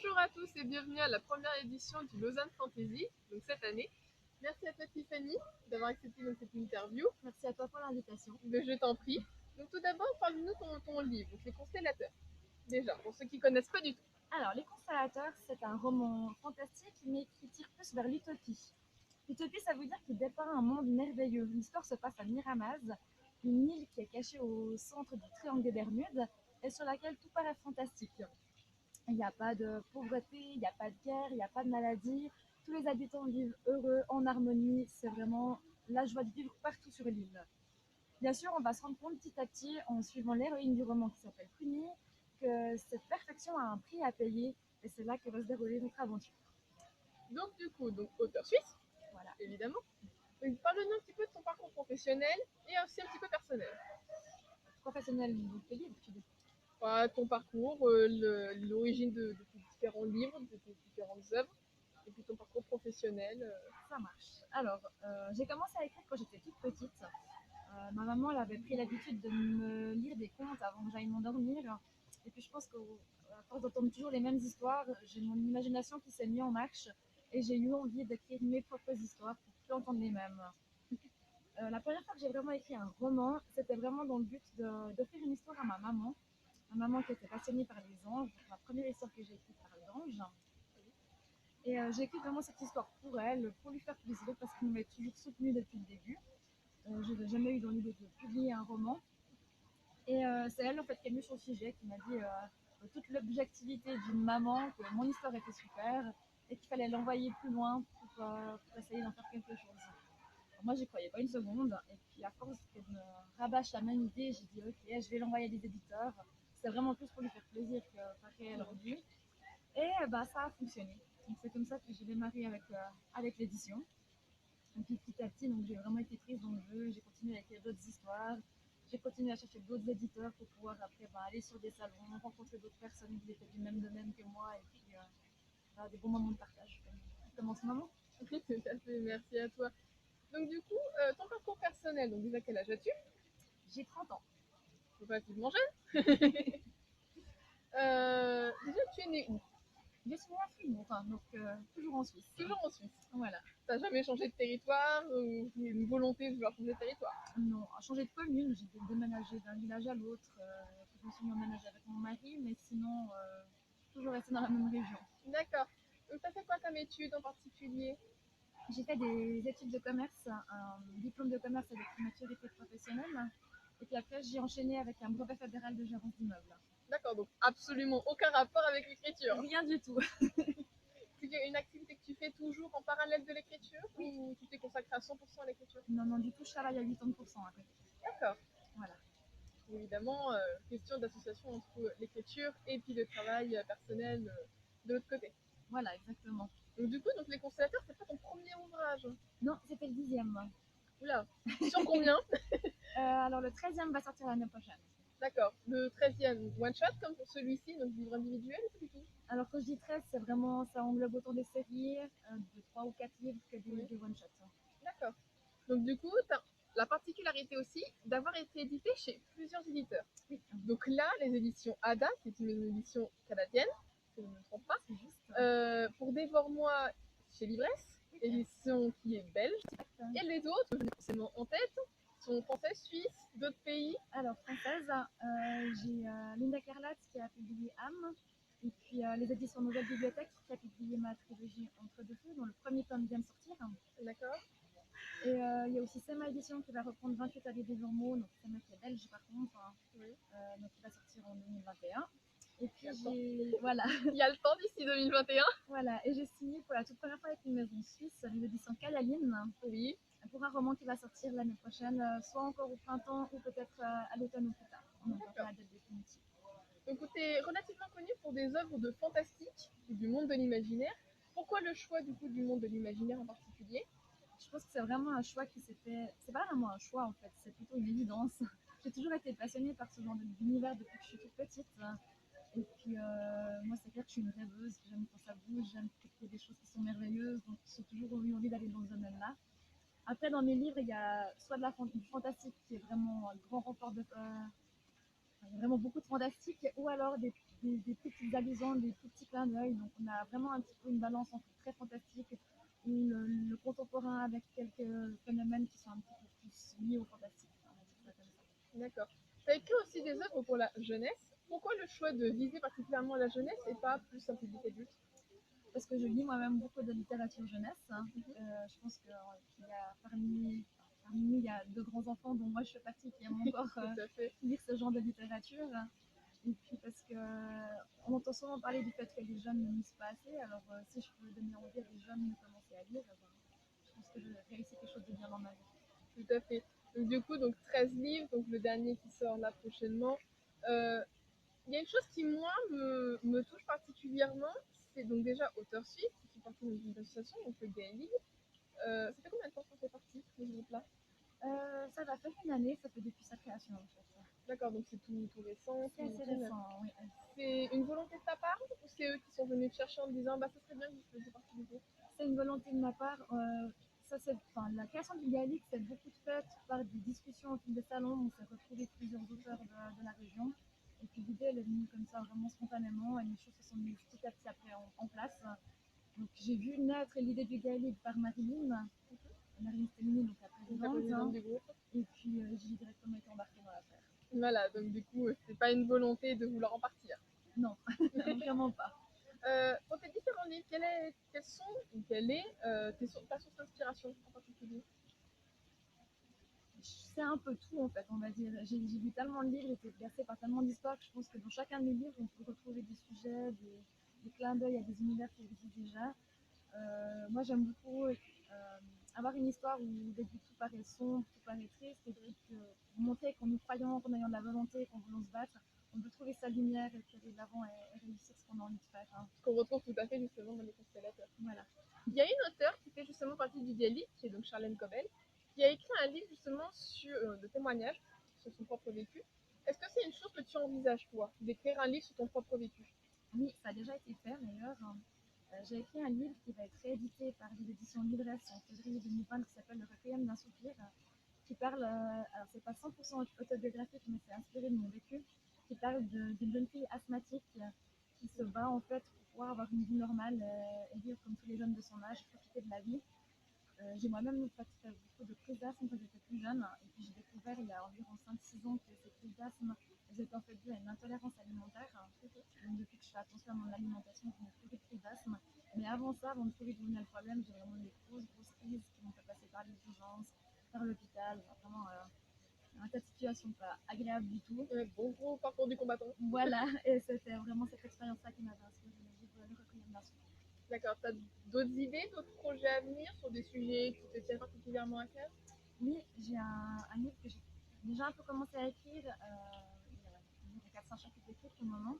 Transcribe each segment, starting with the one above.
Bonjour à tous et bienvenue à la première édition du Lausanne Fantasy, donc cette année. Merci à toi Tiffany d'avoir accepté cette interview. Merci à toi pour l'invitation. Je t'en prie. Donc tout d'abord, parle-nous de ton livre, donc Les Constellateurs. Déjà, pour ceux qui ne connaissent pas du tout. Alors, Les Constellateurs, c'est un roman fantastique, mais qui tire plus vers l'utopie. L'utopie, ça veut dire qu'il dépeint un monde merveilleux. L'histoire se passe à Miramaz, une île qui est cachée au centre du triangle des Bermudes et sur laquelle tout paraît fantastique. Il n'y a pas de pauvreté, il n'y a pas de guerre, il n'y a pas de maladie. Tous les habitants vivent heureux, en harmonie. C'est vraiment la joie de vivre partout sur l'île. Bien sûr, on va se rendre compte petit à petit, en suivant l'héroïne du roman qui s'appelle Puni, que cette perfection a un prix à payer, et c'est là que va se dérouler notre aventure. Donc du coup, auteur suisse, Voilà. Évidemment. Donc parle-nous un petit peu de ton parcours professionnel et aussi un petit peu personnel. Professionnel, donc le livre, tu dis. Ton parcours, l'origine de tes différents livres, de tes différentes œuvres, et puis ton parcours professionnel. Ça marche. Alors, j'ai commencé à écrire quand j'étais toute petite. Ma maman elle avait pris l'habitude de me lire des contes avant que j'aille m'endormir. Et puis je pense qu'à force d'entendre toujours les mêmes histoires, j'ai mon imagination qui s'est mise en marche et j'ai eu envie d'écrire mes propres histoires pour plus entendre les mêmes. La première fois que j'ai vraiment écrit un roman, c'était vraiment dans le but d'offrir une histoire à ma maman. Ma maman qui était passionnée par les anges, la première histoire que j'ai écrite parle d'anges. Et j'ai écrit vraiment cette histoire pour elle, pour lui faire plaisir, parce qu'elle m'avait toujours soutenue depuis le début. Je n'ai jamais eu dans l'idée de publier un roman. Et c'est elle en fait qui est venue sur le sujet, qui m'a dit toute l'objectivité d'une maman, que mon histoire était super et qu'il fallait l'envoyer plus loin pour essayer d'en faire quelque chose. Alors, moi, j'y croyais pas une seconde. Et puis, à force qu'elle me rabâche la même idée, j'ai dit ok, je vais l'envoyer à des éditeurs. C'était vraiment plus pour lui faire plaisir que par réel rendu. Et bah, ça a fonctionné. Donc, c'est comme ça que j'ai démarré avec l'édition. Et puis petit à petit, donc, j'ai vraiment été prise dans le jeu. J'ai continué à écrire d'autres histoires. J'ai continué à chercher d'autres éditeurs pour pouvoir après aller sur des salons, rencontrer d'autres personnes qui étaient du même domaine que moi et puis des bons moments de partage comme en ce moment. Tout à fait, merci à toi. Donc du coup, ton parcours personnel, donc déjà quel âge as-tu? J'ai 30 ans. Relativement jeune. Déjà tu es né où? Je suis née à Fribourg, donc toujours en Suisse. Toujours en Suisse. Voilà. T'as jamais changé de territoire ou une volonté de vouloir changer de territoire? Non, changer de commune, j'ai déménagé d'un village à l'autre. Je me suis mis emménagée avec mon mari, mais sinon, toujours resté dans la même région. D'accord. Donc t'as fait quoi comme étude en particulier? J'ai fait des études de commerce, un diplôme de commerce avec une maturité professionnelle. Et puis après, j'ai enchaîné avec un brevet fédéral de gérance d'immeuble. D'accord, donc absolument aucun rapport avec l'écriture. Rien du tout. C'est une activité que tu fais toujours en parallèle de l'écriture Oui. ou tu t'es consacré à 100% à l'écriture? Non, non, du tout, je travaille à 80% à côté. D'accord. Voilà. Évidemment, question d'association entre l'écriture et puis le travail personnel de l'autre côté. Voilà, exactement. Donc du coup, Les Constellateurs, c'est pas ton premier ouvrage? Non, c'était le 10e. Oula, sur combien? Alors le 13e va sortir l'année prochaine. D'accord. Le 13e, one shot comme pour celui-ci, donc livre individuel ou pas du tout? Alors quand je dis 13, c'est vraiment, ça englobe autant des séries, de 3 ou 4 livres que des one-shots. D'accord. Donc du coup, tu as la particularité aussi d'avoir été édité chez plusieurs éditeurs. Oui. Donc là, les éditions Ada, qui est une édition canadienne, si je ne me trompe pas. C'est juste. Pour Dévore-moi chez Livresse, Oui. édition qui est belge. Exact. Et les autres, je n'ai pas forcément en tête, sont françaises, suisses, d'autres pays. Alors française, j'ai Linda Carlat qui a publié Âme. Et puis les éditions Nouvelle Bibliothèque qui a publié ma trilogie Entre deux feux, dont le premier tome vient de sortir. D'accord. Et il y a aussi Sema Édition qui va reprendre 28 allées des journaux, donc Sema qui est belge par contre, Oui. donc qui va sortir en 2021. Et puis voilà. Il y a le temps d'ici 2021. Voilà, et j'ai signé pour la toute première fois avec une maison suisse, les éditions Calaline. Oui. Pour un roman qui va sortir l'année prochaine, soit encore au printemps ou peut-être à l'automne ou plus tard. On n'a pas la date définitive. Donc tu es relativement connu pour des œuvres de fantastique et du monde de l'imaginaire. Pourquoi le choix du coup du monde de l'imaginaire en particulier? Je pense que c'est vraiment un choix qui s'est fait. C'est pas vraiment un choix en fait, c'est plutôt une évidence. J'ai toujours été passionnée par ce genre d'univers depuis que je suis toute petite. Et puis moi c'est clair que je suis une rêveuse, j'aime quand ça bouge, j'aime qu'il y ait des choses qui sont merveilleuses, donc j'ai toujours eu envie d'aller dans ce domaine-là. Après dans mes livres il y a soit du fantastique qui est vraiment un grand renfort il y a vraiment beaucoup de fantastique, ou alors des petites allusions, des tout petits clins d'œil. Donc on a vraiment un petit peu une balance entre très fantastique ou le contemporain avec quelques phénomènes qui sont un petit peu plus liés au fantastique. On va dire ça comme ça. D'accord. Tu as écrit aussi des œuvres pour la jeunesse. Pourquoi le choix de viser particulièrement la jeunesse et pas plus un public adulte? Parce que je lis moi-même beaucoup de littérature jeunesse. Je pense qu'il y a parmi nous, il y a de grands enfants dont moi je fais partie qui aiment encore Tout à fait. lire ce genre de littérature. Et puis parce que on entend souvent parler du fait que les jeunes ne lisent pas assez. Alors si je peux donner envie à des jeunes de commencer à lire, ben, je pense que je réussis quelque chose de bien dans ma vie. Tout à fait. Donc du coup, donc 13 livres, donc le dernier qui sort là prochainement. Euh, Il y a une chose qui, moi, me touche particulièrement, c'est donc déjà Auteur Suisse, qui fait partie d'une association, donc le Gaëlig. Ça fait combien de temps qu'on fait partie de ce groupe-là? Ça va faire une année, ça fait depuis sa création en fait. D'accord, donc c'est tout récent, C'est assez récent, oui. C'est une volonté de ta part ou c'est eux qui sont venus te chercher en te disant bah ça serait bien que vous fassiez partie du groupe? C'est une volonté de ma part. La création du Gaélique, c'est beaucoup de fait par des discussions au fil des salons. On s'est retrouvés plusieurs auteurs de la région. Et puis l'idée, elle est venue comme ça, vraiment spontanément. Et les choses se sont mises petit à petit après en place. Donc j'ai vu naître l'idée du Gaélique par Marilyn Stémini, donc la Donc la présidente. présidente du groupe. Et puis j'ai directement été embarquée dans l'affaire. Voilà, donc du coup, c'est pas une volonté de vouloir en partir. Non, vraiment pas. Pour tes différents livres, quelles sont ou quelle est ta source d'inspiration en particulier? C'est un peu tout en fait, on va dire. J'ai lu tellement de livres, j'ai été bercée par tellement d'histoires que je pense que dans chacun de mes livres, on peut retrouver des sujets, des clins d'œil à des univers qui existent déjà. Moi, j'aime beaucoup avoir une histoire où au début tout paraît sombre, tout paraît triste, et puis montrer qu'en nous croyant, qu'en ayant de la volonté, qu'en voulant se battre, on peut trouver sa lumière et puis aller de l'avant et réussir ce qu'on a envie de faire. Hein. Ce qu'on retrouve tout à fait justement dans les constellateurs. Voilà. Il y a une auteure qui fait justement partie du Gaélique, qui est donc Charlène Cobel, qui a écrit un livre justement de témoignages sur son propre vécu. Est-ce que c'est une chose que tu envisages, toi, d'écrire un livre sur ton propre vécu? Oui, ça a déjà été fait d'ailleurs. J'ai écrit un livre qui va être réédité par les éditions Livresse en février 2020 qui s'appelle Le Requiem d'un soupir, qui parle, alors c'est pas 100% autobiographique, mais c'est inspiré de mon vécu, qui parle d'une jeune fille asthmatique qui se bat en fait pour pouvoir avoir une vie normale et vivre comme tous les jeunes de son âge, profiter de la vie. J'ai moi-même en fait, fait beaucoup de crises d'asthme quand j'étais plus jeune, et puis j'ai découvert il y a environ 5-6 ans que ces crises d'asthme étaient en fait dues à une intolérance alimentaire. Donc, depuis que je fais attention à mon alimentation, je n'ai plus de crises d'asthme. Mais avant ça, avant de trouver d'où venait le problème, j'ai vraiment eu des grosses crises qui m'ont fait passer par les urgences, par l'hôpital, vraiment un tas de situations pas agréables du tout. Bon gros parcours du combattant. Voilà, et c'était vraiment cette expérience-là qui m'avait inspiré le livre Le Requiem d'un soupir. D'accord, tu as d'autres idées, d'autres projets à venir sur des sujets qui te tiennent particulièrement à cœur? Oui, j'ai un livre que j'ai déjà un peu commencé à écrire, il y a 400 chapitres d'écrits pour le moment,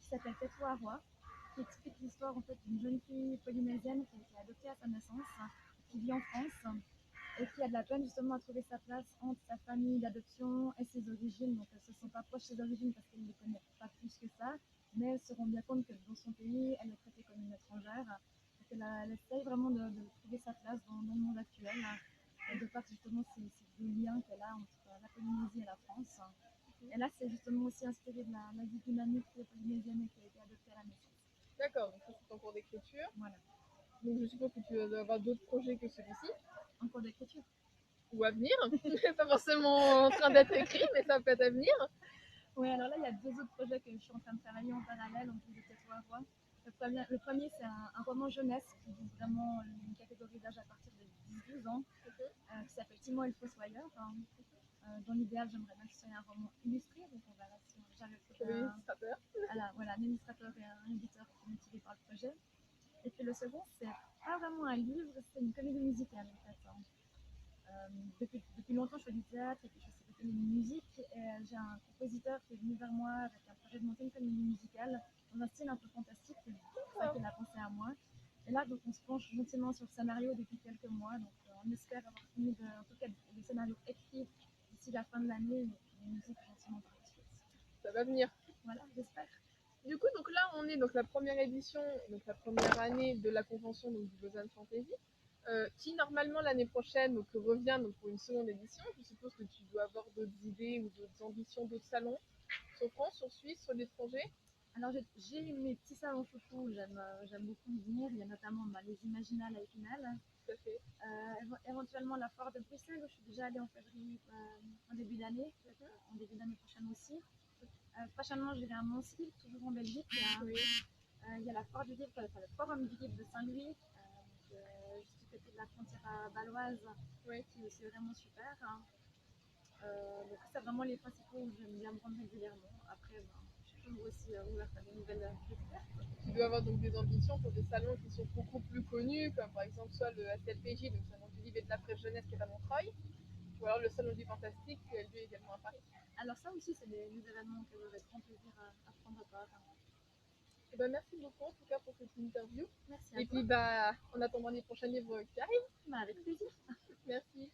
qui s'appelle Tais-toi roi, qui explique l'histoire en fait d'une jeune fille polynésienne qui a été adoptée à sa naissance, qui vit en France et qui a de la peine justement à trouver sa place entre sa famille d'adoption et ses origines. Donc elle se sent pas proche de ses origines parce qu'elle ne les connaît pas plus que ça, mais elle se rend bien compte que dans son pays, elle est traitée comme une étrangère. Donc elle essaye vraiment de trouver sa place dans le monde actuel, de par justement ces deux liens qu'elle a entre la Polynésie et la France. Et là, c'est justement aussi inspiré de la vie d'une amie qui est polynésienne et qui a été adoptée à la naissance. D'accord, donc ça c'est en cours d'écriture. Voilà, Donc je suppose que tu vas avoir d'autres projets que celui-ci, en cours d'écriture. ou à venir. Pas forcément en train d'être écrit, mais ça peut être à venir. Oui, alors là, il y a deux autres projets que je suis en train de travailler en parallèle, en plus de Tais-toi roi. Le premier, c'est un roman jeunesse qui vise vraiment une catégorie d'âge à partir de 10-12 ans, qui s'appelle Timon et le Fossoyeur. Dans l'idéal, j'aimerais bien que ce soit un roman illustré, donc on verra si j'arrive à trouver un illustrateur et un éditeur motivé par le projet. Et puis le second, c'est pas vraiment un livre, c'est une comédie musicale en fait. Depuis longtemps, je fais du théâtre et puis je fais des comédies musique. Et j'ai un compositeur qui est venu vers moi avec un projet de monter une comédie musicale dans un style un peu fantastique. C'est pour ça qu'il a pensé à moi. Et là, donc, on se penche gentiment sur le scénario depuis quelques mois. Donc, on espère avoir fini, en tout cas, le scénario écrit d'ici la fin de l'année et les musiques gentiment par la suite. Ça va venir. Voilà, j'espère. Du coup, donc là, on est donc la première édition, donc la première année de la convention donc, du Lausanne Fantasy, qui normalement l'année prochaine donc, revient donc, pour une seconde édition. Je suppose que tu dois avoir d'autres idées ou d'autres ambitions, d'autres salons sur France, sur Suisse, sur l'étranger? Alors j'ai mes petits salons chouchous où j'aime beaucoup venir. Il y a notamment les Imaginales à Épinal. Tout à fait. Éventuellement la foire de Bruxelles où je suis déjà allée en février en début d'année, en début d'année prochaine aussi. Prochainement je vais à Montsy, toujours en Belgique. Oui. Il y a la foire du livre, enfin, le forum du livre de Saint-Louis, juste du côté de la frontière baloise, Oui. qui est aussi vraiment super. Donc c'est vraiment les principaux où j'aime bien me rendre régulièrement. Après, je suis toujours aussi ouverte à des nouvelles découvertes. Tu dois avoir donc des ambitions pour des salons qui sont beaucoup plus connus, comme par exemple soit le SLPJ, donc Salon du livre et de la presse jeunesse qui est à Montreuil, ou alors le Salon du fantastique qui a lieu également à Paris. Alors ça aussi, c'est des événements que j'aurais grand plaisir à prendre part. Et ben, merci beaucoup en tout cas pour cette interview. Merci à Et toi. puis en attendant les prochains livres qui arrivent. Avec plaisir. Merci.